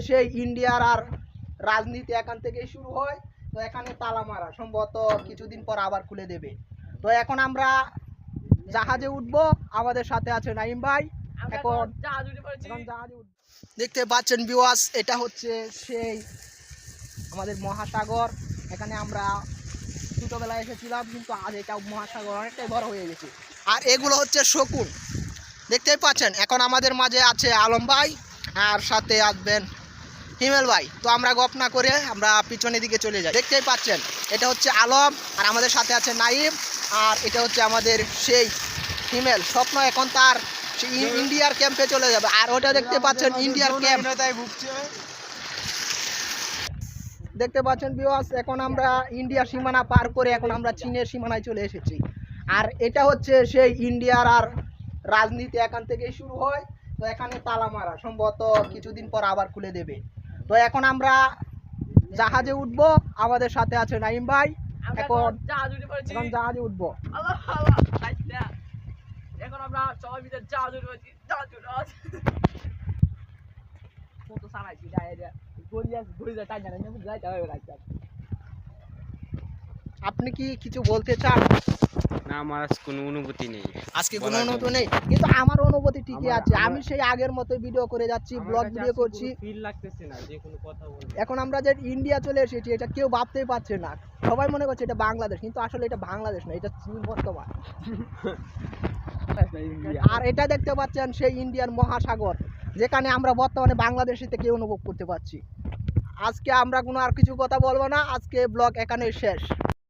সেই ইন্ডিয়ার আর রাজনীতি এখান থেকেই শুরু হয়। তো এখানে তালা মারা, সম্ভবত কিছুদিন পর আবার খুলে দেবে। তো এখন আমরা জাহাজে উঠবো, আমাদের সাথে আছে নাইম ভাই। এখন জাহাজে উঠবো। দেখতে পাচ্ছেন ভিউয়ার্স, এটা হচ্ছে সেই আমাদের মহাসাগর। এখানে আমরা ছোটবেলায় এসেছিলাম, কিন্তু আজ এটা মহাসাগর অনেকটাই বড় হয়ে গেছে। আর এগুলো হচ্ছে শকুন, দেখতেই পাচ্ছেন। এখন আমাদের মাঝে আছে আলম ভাই, আর সাথে আসবেন হিমেল ভাই। তো আমরা গপ না করে আমরা পিছনের দিকে চলে যাই। দেখতেই পাচ্ছেন এটা হচ্ছে আলম, আর আমাদের সাথে আছে নাইম, আর এটা হচ্ছে আমাদের সেই হিমেল। স্বপ্ন এখন তার ইন্ডিয়ার ক্যাম্পে চলে যাবে। আর ওটা দেখতে পাচ্ছেন ইন্ডিয়ার ক্যাম্প, দেখতে পাচ্ছেন ভিউয়ার্স। এখন আমরা ইন্ডিয়ার সীমানা পার করে এখন আমরা চীনের সীমানায় চলে এসেছি। আর এটা হচ্ছে সেই ইন্ডিয়ার আর রাজনীতি এখান থেকেই শুরু হয়। তো এখানে তালা মারা, সম্ভবত কিছুদিন পর আবার খুলে দেবে। তো এখন আমরা জাহাজে উঠবো, আমাদের সাথে আছে নাইম ভাই। এখন জাহাজে উঠবো। এখন আমরা সবাই মিলে জাহাজ উঠেছি। আপনি কি কিছু বলতে চান? না, আমার কোনো অনুভূতি নেই আজকে কোনো অনুভূতি নেই, কিন্তু আমার অনুভূতি ঠিকই আছে। আমি সেই আগের মতো ভিডিও করে যাচ্ছি, ব্লগ ভিডিও করছি। ফিল লাগতেছে না যে কোনো কথা বলতে। এখন আমরা যে ইন্ডিয়া চলে এসেছি, এটা কেউ ভাবতেই পারছে না। সবাই মনে করছে এটা বাংলাদেশ, কিন্তু আসলে এটা বাংলাদেশ না, এটা চীন বর্তমান। আর এটা দেখতে পাচ্ছেন সেই ইন্ডিয়ান মহাসাগর, যেখানে আমরা বর্তমানে বাংলাদেশে থেকে অনুভব করতে পারছি। আজকে আমরা কোনো আর কিছু কথা বলবো না, আজকে ব্লগ এখানেই শেষ।